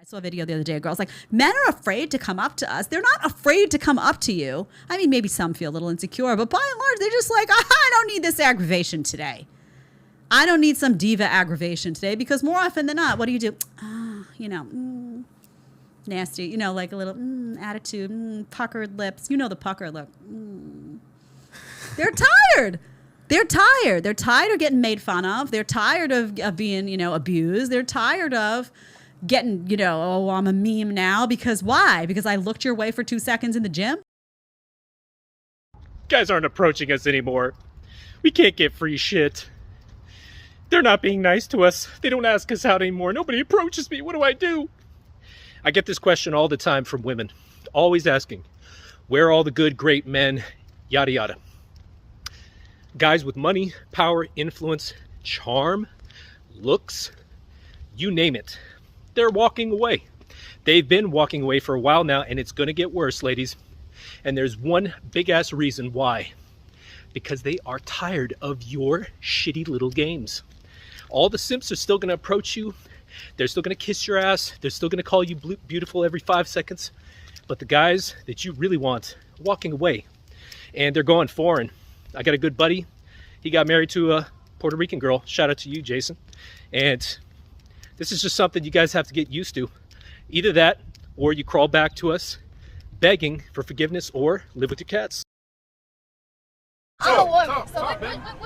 saw a video the other day. A girl's like, men are afraid to come up to us. They're not afraid to come up to you. I mean, maybe some feel a little insecure, but by and large, they're just like, I don't need this aggravation today. I don't need some diva aggravation today, because more often than not, what do? Nasty, like a little attitude, puckered lips. The pucker look. They're tired. They're tired. They're tired of getting made fun of. They're tired of being, abused. They're tired of getting, oh, I'm a meme now. Because why? Because I looked your way for 2 seconds in the gym? Guys aren't approaching us anymore. We can't get free shit. They're not being nice to us. They don't ask us out anymore. Nobody approaches me. What do I do? I get this question all the time from women. Always asking, where are all the good, great men? Yada, yada. Guys with money, power, influence, charm, looks, you name it. They're walking away. They've been walking away for a while now, and it's going to get worse, ladies. And there's one big-ass reason why. Because they are tired of your shitty little games. All the simps are still going to approach you. They're still going to kiss your ass. They're still going to call you beautiful every 5 seconds. But the guys that you really want are walking away. And they're going foreign. I got a good buddy. He got married to a Puerto Rican girl. Shout out to you, Jason. And this is just something you guys have to get used to. Either that, or you crawl back to us begging for forgiveness, or live with your cats. What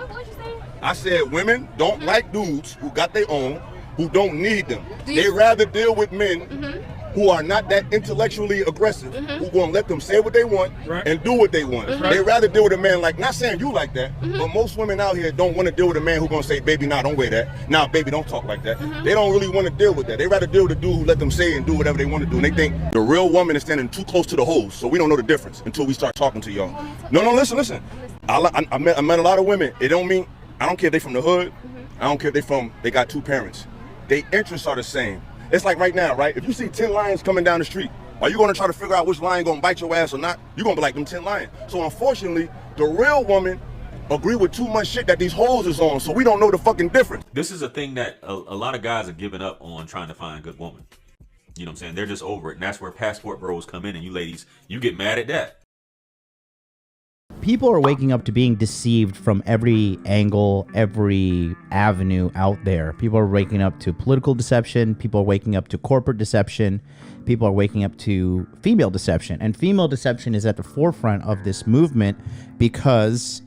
did you say? I said women don't like dudes who got their own, who don't need them. They rather deal with men who are not that intellectually aggressive, who gonna let them say what they want and do what they want. They rather deal with a man like, not saying you like that, but most women out here don't want to deal with a man who gonna say, baby, nah, don't wear that. Nah, baby, don't talk like that. They don't really want to deal with that. They rather deal with a dude who let them say and do whatever they want to do. And they think the real woman is standing too close to the hose, so we don't know the difference until we start talking to y'all. No, listen. I met a lot of women. It don't mean, I don't care if they from the hood. I don't care if they got 2 parents. Their interests are the same. It's like right now, right? If you see 10 lions coming down the street, are you gonna try to figure out which lion gonna bite your ass or not? You're gonna be like them 10 lions. So unfortunately, the real woman agree with too much shit that these hoes is on, so we don't know the fucking difference. This is a thing that a lot of guys are giving up on, trying to find a good woman. You know what I'm saying? They're just over it, and that's where passport bros come in, and you ladies, you get mad at that. People are waking up to being deceived from every angle, every avenue out there. People are waking up to political deception. People are waking up to corporate deception. People are waking up to female deception. And female deception is at the forefront of this movement because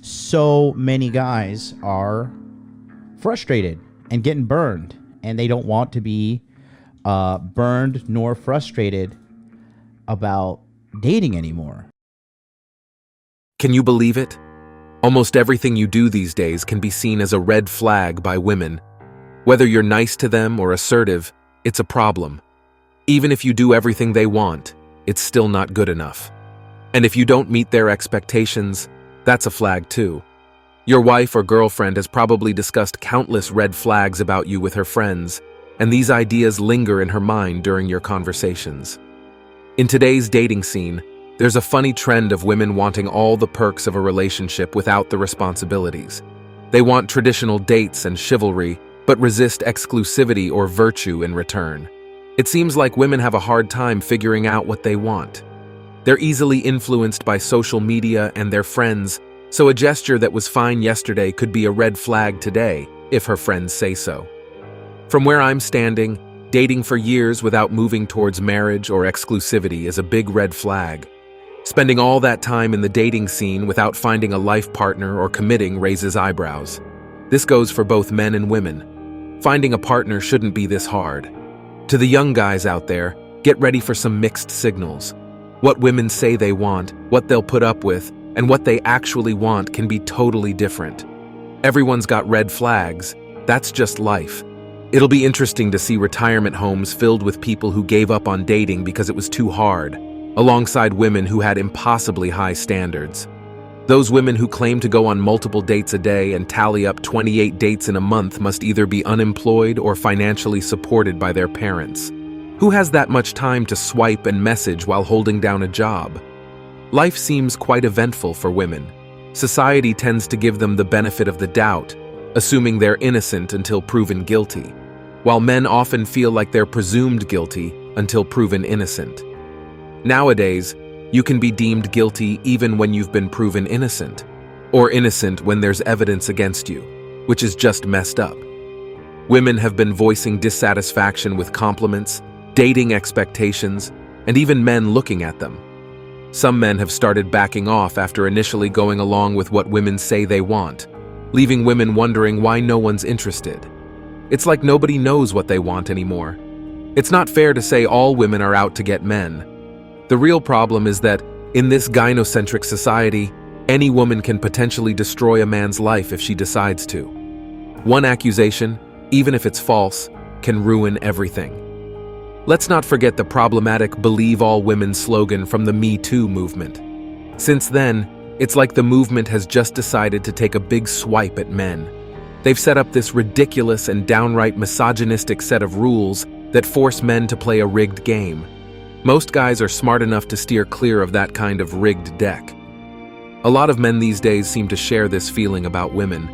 so many guys are frustrated and getting burned. And they don't want to be burned nor frustrated about dating anymore. Can you believe it? Almost everything you do these days can be seen as a red flag by women. Whether you're nice to them or assertive, it's a problem. Even if you do everything they want, it's still not good enough. And if you don't meet their expectations, that's a flag too. Your wife or girlfriend has probably discussed countless red flags about you with her friends, and these ideas linger in her mind during your conversations. In today's dating scene, there's a funny trend of women wanting all the perks of a relationship without the responsibilities. They want traditional dates and chivalry, but resist exclusivity or virtue in return. It seems like women have a hard time figuring out what they want. They're easily influenced by social media and their friends, so a gesture that was fine yesterday could be a red flag today, if her friends say so. From where I'm standing, dating for years without moving towards marriage or exclusivity is a big red flag. Spending all that time in the dating scene without finding a life partner or committing raises eyebrows. This goes for both men and women. Finding a partner shouldn't be this hard. To the young guys out there, get ready for some mixed signals. What women say they want, what they'll put up with, and what they actually want can be totally different. Everyone's got red flags. That's just life. It'll be interesting to see retirement homes filled with people who gave up on dating because it was too hard, alongside women who had impossibly high standards. Those women who claim to go on multiple dates a day and tally up 28 dates in a month must either be unemployed or financially supported by their parents. Who has that much time to swipe and message while holding down a job? Life seems quite eventful for women. Society tends to give them the benefit of the doubt, assuming they're innocent until proven guilty. while men often feel like they're presumed guilty until proven innocent. Nowadays, you can be deemed guilty even when you've been proven innocent, or innocent when there's evidence against you, which is just messed up. Women have been voicing dissatisfaction with compliments, dating expectations, and even men looking at them. Some men have started backing off after initially going along with what women say they want, leaving women wondering why no one's interested. It's like nobody knows what they want anymore. It's not fair to say all women are out to get men. The real problem is that, in this gynocentric society, any woman can potentially destroy a man's life if she decides to. One accusation, even if it's false, can ruin everything. Let's not forget the problematic "Believe All Women" slogan from the Me Too movement. Since then, it's like the movement has just decided to take a big swipe at men. They've set up this ridiculous and downright misogynistic set of rules that force men to play a rigged game. Most guys are smart enough to steer clear of that kind of rigged deck. A lot of men these days seem to share this feeling about women,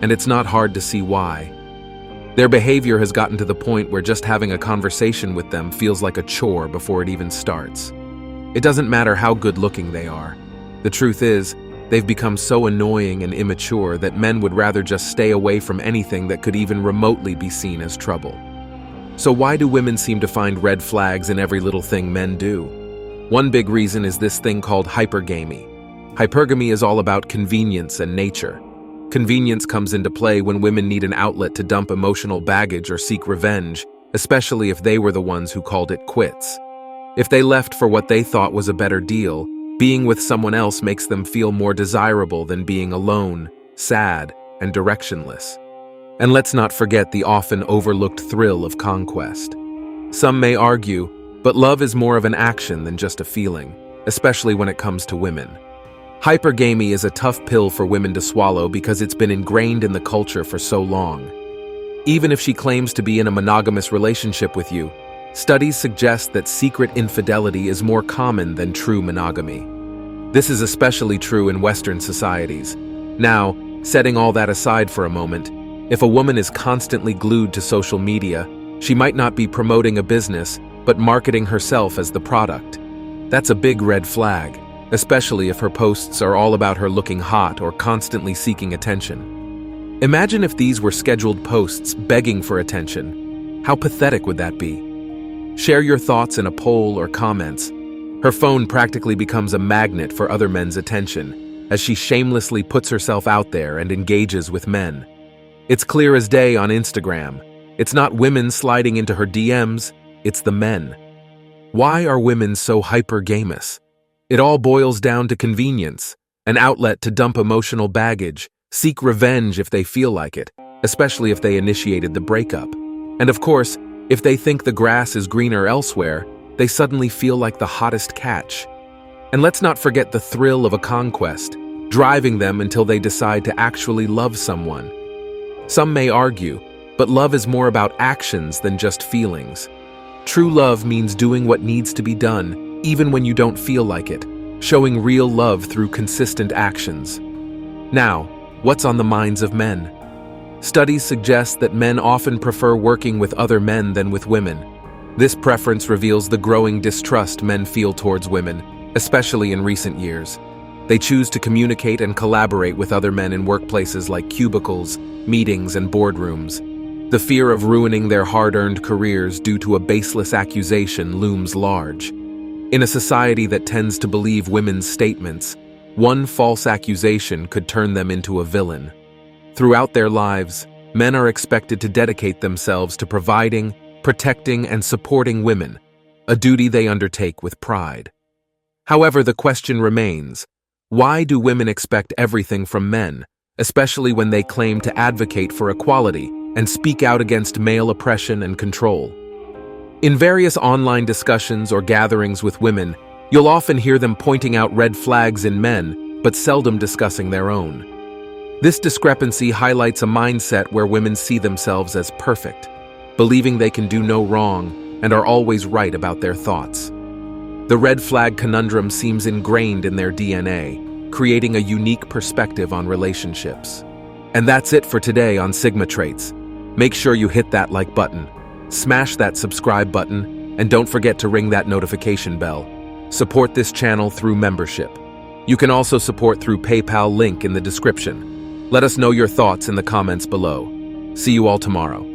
and it's not hard to see why. Their behavior has gotten to the point where just having a conversation with them feels like a chore before it even starts. It doesn't matter how good-looking they are. The truth is, they've become so annoying and immature that men would rather just stay away from anything that could even remotely be seen as trouble. So why do women seem to find red flags in every little thing men do? One big reason is this thing called hypergamy. Hypergamy is all about convenience and nature. Convenience comes into play when women need an outlet to dump emotional baggage or seek revenge, especially if they were the ones who called it quits. If they left for what they thought was a better deal, being with someone else makes them feel more desirable than being alone, sad, and directionless. And let's not forget the often overlooked thrill of conquest. Some may argue, but love is more of an action than just a feeling, especially when it comes to women. Hypergamy is a tough pill for women to swallow because it's been ingrained in the culture for so long. Even if she claims to be in a monogamous relationship with you, studies suggest that secret infidelity is more common than true monogamy. This is especially true in Western societies. Now, setting all that aside for a moment, if a woman is constantly glued to social media, she might not be promoting a business, but marketing herself as the product. That's a big red flag, especially if her posts are all about her looking hot or constantly seeking attention. Imagine if these were scheduled posts begging for attention. How pathetic would that be? Share your thoughts in a poll or comments. Her phone practically becomes a magnet for other men's attention, as she shamelessly puts herself out there and engages with men. It's clear as day on Instagram. It's not women sliding into her DMs, it's the men. Why are women so hypergamous? It all boils down to convenience, an outlet to dump emotional baggage, seek revenge if they feel like it, especially if they initiated the breakup. And of course, if they think the grass is greener elsewhere, they suddenly feel like the hottest catch. And let's not forget the thrill of a conquest, driving them until they decide to actually love someone. Some may argue, but love is more about actions than just feelings. True love means doing what needs to be done, even when you don't feel like it, showing real love through consistent actions. Now, what's on the minds of men? Studies suggest that men often prefer working with other men than with women. This preference reveals the growing distrust men feel towards women, especially in recent years. They choose to communicate and collaborate with other men in workplaces like cubicles, meetings, and boardrooms. The fear of ruining their hard-earned careers due to a baseless accusation looms large. In a society that tends to believe women's statements, one false accusation could turn them into a villain. Throughout their lives, men are expected to dedicate themselves to providing, protecting, and supporting women, a duty they undertake with pride. However, the question remains, why do women expect everything from men, especially when they claim to advocate for equality and speak out against male oppression and control? In various online discussions or gatherings with women, you'll often hear them pointing out red flags in men, but seldom discussing their own. This discrepancy highlights a mindset where women see themselves as perfect, believing they can do no wrong and are always right about their thoughts. The red flag conundrum seems ingrained in their DNA, creating a unique perspective on relationships. And that's it for today on Sigma Traits. Make sure you hit that like button, smash that subscribe button, and don't forget to ring that notification bell. Support this channel through membership. You can also support through PayPal link in the description. Let us know your thoughts in the comments below. See you all tomorrow.